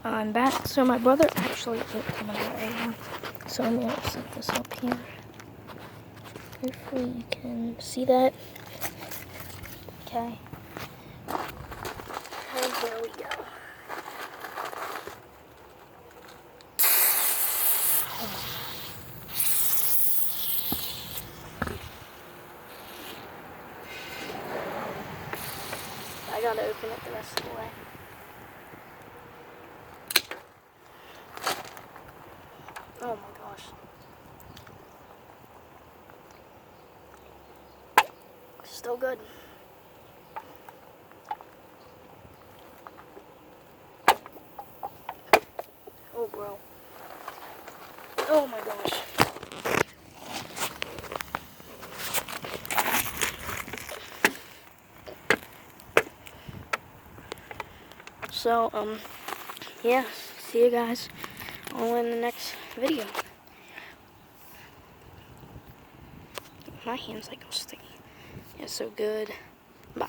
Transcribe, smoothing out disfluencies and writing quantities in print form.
I'm back. So my brother actually ate some of the right. So I'm gonna set this up here. Hopefully you can see that. Okay. And there we go. I gotta open it the rest of the way. Oh my gosh. Still good. Oh, bro. Oh my gosh. So, yeah, see you guys all in the next video. My hand's like all sticky. It's so good. Bye.